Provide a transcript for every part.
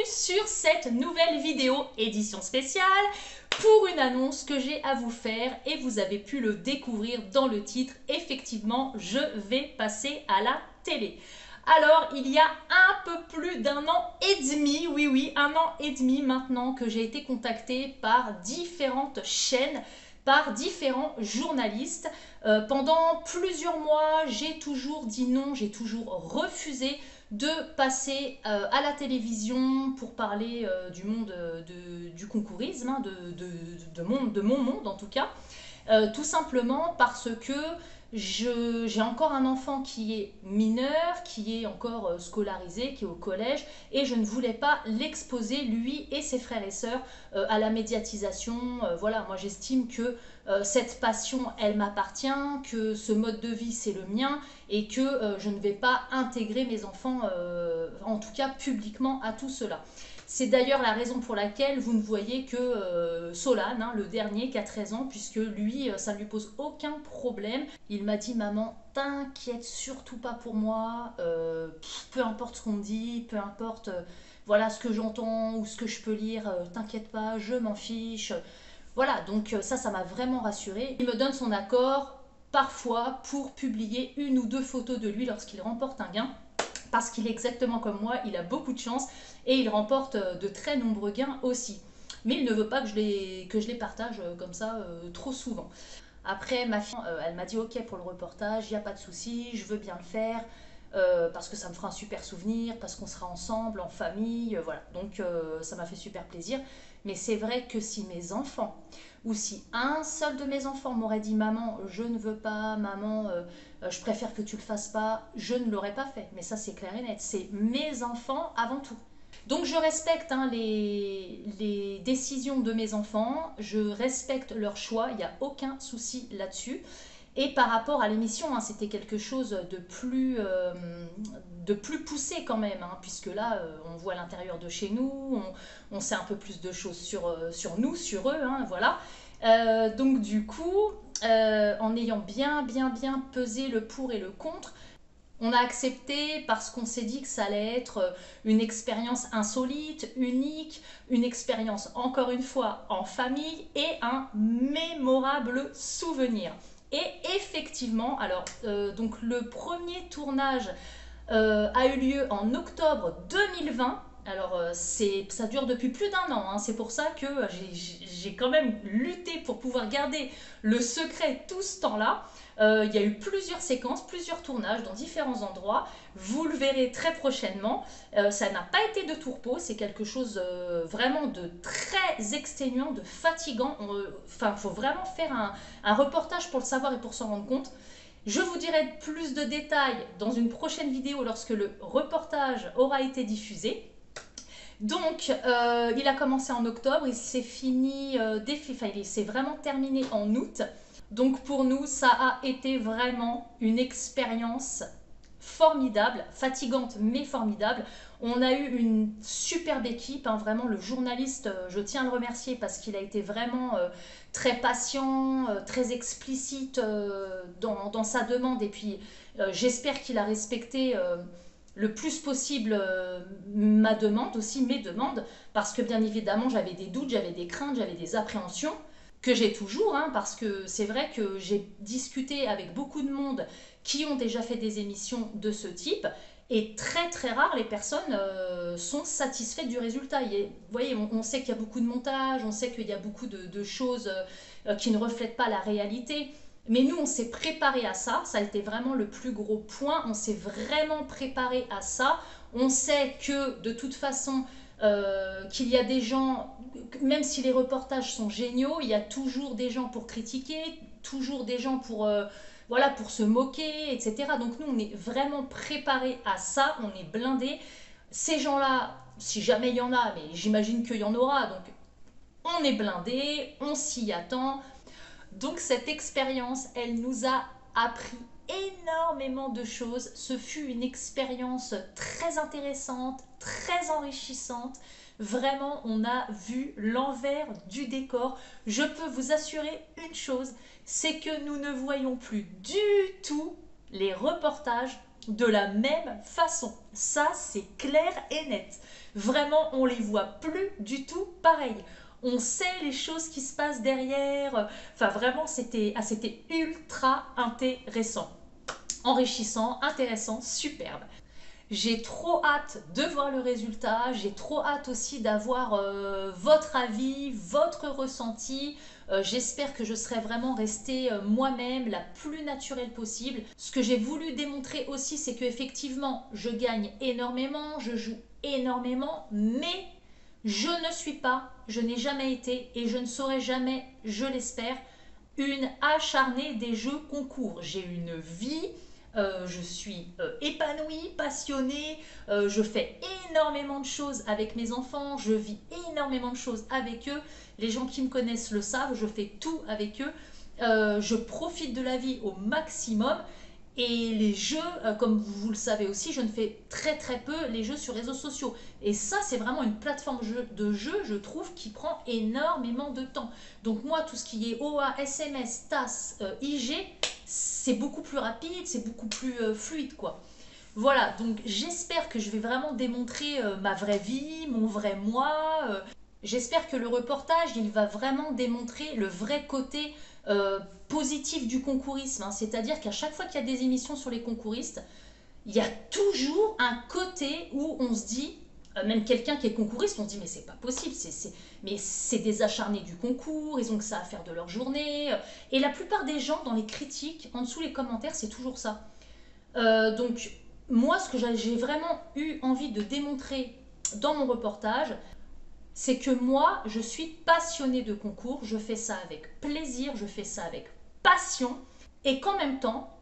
sur cette nouvelle vidéo édition spéciale pour une annonce que j'ai à vous faire et vous avez pu le découvrir dans le titre. Effectivement, je vais passer à la télé. Alors, il y a un peu plus d'un an et demi, oui, un an et demi maintenant que j'ai été contactée par différentes chaînes, par différents journalistes. Pendant plusieurs mois, j'ai toujours dit non, j'ai toujours refusé de passer à la télévision pour parler du monde du concourisme, hein, de mon monde en tout cas. Tout simplement parce que j'ai encore un enfant qui est mineur, qui est encore scolarisé, qui est au collège, et je ne voulais pas l'exposer, lui et ses frères et sœurs, à la médiatisation. Voilà, moi j'estime que cette passion, elle m'appartient, que ce mode de vie, c'est le mien, et que je ne vais pas intégrer mes enfants, en tout cas publiquement, à tout cela. C'est d'ailleurs la raison pour laquelle vous ne voyez que Solane, hein, le dernier qui a 13 ans, puisque lui, ça ne lui pose aucun problème. Il m'a dit, maman, t'inquiète surtout pas pour moi, peu importe ce qu'on me dit, peu importe voilà, ce que j'entends ou ce que je peux lire, t'inquiète pas, je m'en fiche. Voilà, donc ça m'a vraiment rassurée. Il me donne son accord parfois pour publier une ou deux photos de lui lorsqu'il remporte un gain. Parce qu'il est exactement comme moi, il a beaucoup de chance et il remporte de très nombreux gains aussi. Mais il ne veut pas que je les partage comme ça trop souvent. Après, ma fille, elle m'a dit ok pour le reportage, il n'y a pas de souci, je veux bien le faire. Parce que ça me fera un super souvenir, parce qu'on sera ensemble, en famille, voilà. Donc ça m'a fait super plaisir. Mais c'est vrai que si mes enfants, ou si un seul de mes enfants m'aurait dit maman, je ne veux pas, maman, je préfère que tu le fasses pas, je ne l'aurais pas fait. Mais ça c'est clair et net, c'est mes enfants avant tout. Donc je respecte hein, les décisions de mes enfants, je respecte leur choix, il n'y a aucun souci là-dessus. Et par rapport à l'émission, hein, c'était quelque chose de plus poussé quand même, hein, puisque là, on voit l'intérieur de chez nous, on sait un peu plus de choses sur nous, sur eux, hein, voilà. Donc du coup, en ayant bien pesé le pour et le contre, on a accepté parce qu'on s'est dit que ça allait être une expérience insolite, unique, une expérience encore une fois en famille et un mémorable souvenir. Et effectivement, alors donc le premier tournage a eu lieu en octobre 2020. Alors ça dure depuis plus d'un an, hein. C'est pour ça que j'ai quand même lutté pour pouvoir garder le secret tout ce temps-là. Il y a eu plusieurs séquences, plusieurs tournages dans différents endroits. Vous le verrez très prochainement. Ça n'a pas été de tourpeau, c'est quelque chose vraiment de très exténuant, de fatigant. Enfin, il faut vraiment faire un reportage pour le savoir et pour s'en rendre compte. Je vous dirai plus de détails dans une prochaine vidéo lorsque le reportage aura été diffusé. Donc, il a commencé en octobre, il s'est fini, il s'est vraiment terminé en août. Donc pour nous, ça a été vraiment une expérience formidable, fatigante mais formidable. On a eu une superbe équipe, hein, vraiment le journaliste, je tiens à le remercier parce qu'il a été vraiment très patient, très explicite dans sa demande et puis j'espère qu'il a respecté le plus possible ma demande, aussi mes demandes, parce que bien évidemment j'avais des doutes, j'avais des craintes, j'avais des appréhensions, que j'ai toujours, hein, parce que c'est vrai que j'ai discuté avec beaucoup de monde qui ont déjà fait des émissions de ce type, et très rare les personnes sont satisfaites du résultat. Vous voyez, on sait qu'il y a beaucoup de montage, on sait qu'il y a beaucoup de choses qui ne reflètent pas la réalité. Mais nous, on s'est préparé à ça. Ça a été vraiment le plus gros point. On s'est vraiment préparé à ça. On sait que de toute façon, qu'il y a des gens, même si les reportages sont géniaux, il y a toujours des gens pour critiquer, toujours des gens pour, voilà, pour se moquer, etc. Donc nous, on est vraiment préparé à ça. On est blindés. Ces gens-là, si jamais il y en a, mais j'imagine qu'il y en aura, donc on est blindés, on s'y attend. Donc cette expérience, elle nous a appris énormément de choses. Ce fut une expérience très intéressante, très enrichissante. Vraiment, on a vu l'envers du décor. Je peux vous assurer une chose, c'est que nous ne voyons plus du tout les reportages de la même façon. Ça, c'est clair et net. Vraiment, on les voit plus du tout pareil. On sait les choses qui se passent derrière. Enfin, vraiment, c'était ultra intéressant. Enrichissant, intéressant, superbe. J'ai trop hâte de voir le résultat, j'ai trop hâte aussi d'avoir votre avis, votre ressenti. J'espère que je serai vraiment restée moi-même la plus naturelle possible. Ce que j'ai voulu démontrer aussi, c'est qu'effectivement, je gagne énormément, je joue énormément, mais je ne suis pas, je n'ai jamais été et je ne serai jamais, je l'espère, une acharnée des jeux concours. J'ai une vie, je suis épanouie, passionnée, je fais énormément de choses avec mes enfants, je vis énormément de choses avec eux. Les gens qui me connaissent le savent, je fais tout avec eux. Je profite de la vie au maximum. Et les jeux, comme vous le savez aussi, je ne fais très très peu les jeux sur réseaux sociaux. Et ça, c'est vraiment une plateforme de jeu, je trouve, qui prend énormément de temps. Donc moi, tout ce qui est OA, SMS, TAS, IG, c'est beaucoup plus rapide, c'est beaucoup plus fluide, quoi. Voilà, donc j'espère que je vais vraiment démontrer ma vraie vie, mon vrai moi. J'espère que le reportage, il va vraiment démontrer le vrai côté positif du concourisme. Hein. C'est-à-dire qu'à chaque fois qu'il y a des émissions sur les concouristes, il y a toujours un côté où on se dit, même quelqu'un qui est concouriste, on se dit mais c'est pas possible, mais c'est des acharnés du concours, ils ont que ça à faire de leur journée. Et la plupart des gens dans les critiques, en dessous les commentaires, c'est toujours ça. Donc moi, ce que j'ai vraiment eu envie de démontrer dans mon reportage, c'est que moi, je suis passionnée de concours, je fais ça avec plaisir, je fais ça avec passion, et qu'en même temps,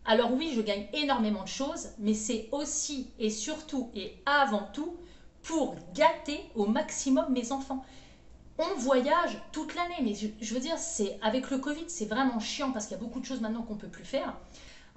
alors oui, je gagne énormément de choses, mais c'est aussi et surtout et avant tout pour gâter au maximum mes enfants. On voyage toute l'année, mais je veux dire, avec le Covid, c'est vraiment chiant parce qu'il y a beaucoup de choses maintenant qu'on ne peut plus faire.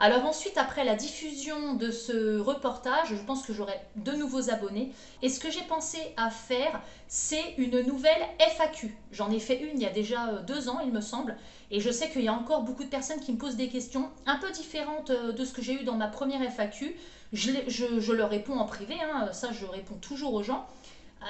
Alors ensuite, après la diffusion de ce reportage, je pense que j'aurai de nouveaux abonnés. Et ce que j'ai pensé à faire, c'est une nouvelle FAQ. J'en ai fait une il y a déjà 2 ans, il me semble. Et je sais qu'il y a encore beaucoup de personnes qui me posent des questions un peu différentes de ce que j'ai eu dans ma première FAQ. Je leur réponds en privé, hein, ça je réponds toujours aux gens,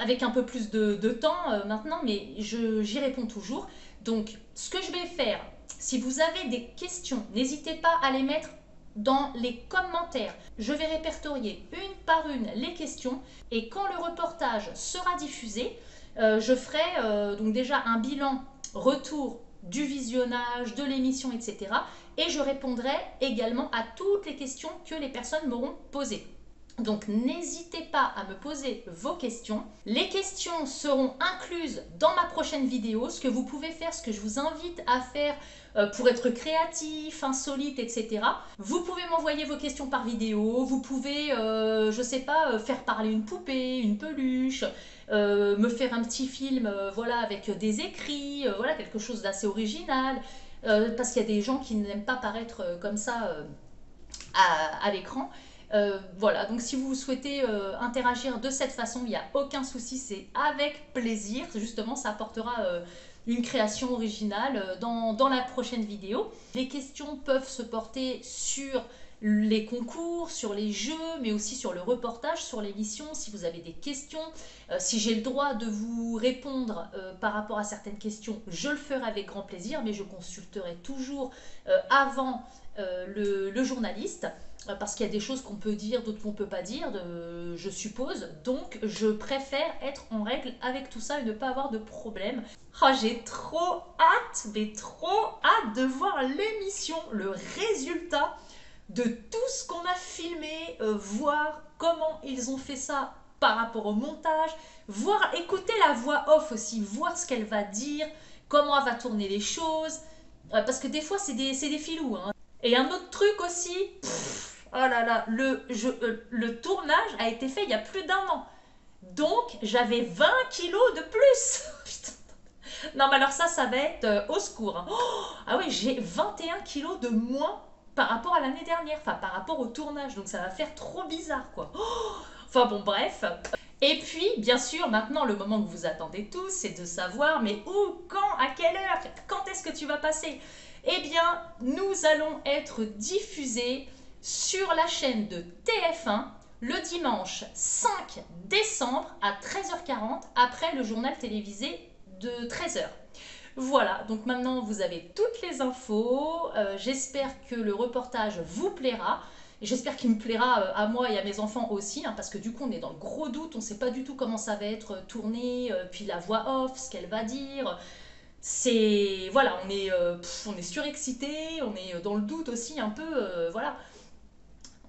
avec un peu plus de temps maintenant, mais j'y réponds toujours. Donc ce que je vais faire, si vous avez des questions, n'hésitez pas à les mettre dans les commentaires. Je vais répertorier une par une les questions et quand le reportage sera diffusé, je ferai donc déjà un bilan retour du visionnage, de l'émission, etc. Et je répondrai également à toutes les questions que les personnes m'auront posées. Donc n'hésitez pas à me poser vos questions. Les questions seront incluses dans ma prochaine vidéo. Ce que vous pouvez faire, ce que je vous invite à faire pour être créatif, insolite, etc. Vous pouvez m'envoyer vos questions par vidéo. Vous pouvez, je sais pas, faire parler une poupée, une peluche, me faire un petit film voilà, avec des écrits, voilà, quelque chose d'assez original. Parce qu'il y a des gens qui n'aiment pas paraître comme ça à l'écran. Voilà, donc si vous souhaitez interagir de cette façon, il n'y a aucun souci, c'est avec plaisir. Justement, ça apportera une création originale dans la prochaine vidéo. Les questions peuvent se porter sur les concours, sur les jeux, mais aussi sur le reportage, sur l'émission, si vous avez des questions. Si j'ai le droit de vous répondre par rapport à certaines questions, je le ferai avec grand plaisir, mais je consulterai toujours avant le journaliste, parce qu'il y a des choses qu'on peut dire, d'autres qu'on ne peut pas dire, je suppose. Donc, je préfère être en règle avec tout ça et ne pas avoir de problème. Oh, j'ai trop hâte, mais trop hâte de voir l'émission, le résultat de tout ce qu'on a filmé, voir comment ils ont fait ça par rapport au montage, voir, écouter la voix off aussi, voir ce qu'elle va dire, comment elle va tourner les choses, parce que des fois, c'est des filous, hein. Et un autre truc aussi, oh là là, le tournage a été fait il y a plus d'1 an. Donc, j'avais 20 kilos de plus. Putain. Non, mais alors ça va être au secours. Hein. Oh, ah oui, j'ai 21 kilos de moins par rapport à l'année dernière. Enfin, par rapport au tournage. Donc, ça va faire trop bizarre, quoi. Oh, enfin, bon, bref. Et puis, bien sûr, maintenant, le moment que vous attendez tous, c'est de savoir, mais où, quand, à quelle heure, quand est-ce que tu vas passer ? Eh bien, nous allons être diffusés sur la chaîne de TF1 le dimanche 5 décembre à 13h40 après le journal télévisé de 13h. Voilà, donc maintenant vous avez toutes les infos. J'espère que le reportage vous plaira. J'espère qu'il me plaira à moi et à mes enfants aussi, hein, parce que du coup on est dans le gros doute, on ne sait pas du tout comment ça va être tourné, puis la voix off, ce qu'elle va dire. C'est voilà, on est surexcité, on est dans le doute aussi un peu, voilà.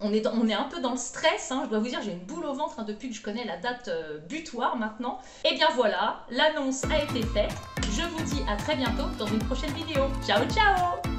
On est un peu dans le stress, hein, je dois vous dire, j'ai une boule au ventre hein, depuis que je connais la date butoir maintenant. Et bien voilà, l'annonce a été faite. Je vous dis à très bientôt dans une prochaine vidéo. Ciao ciao!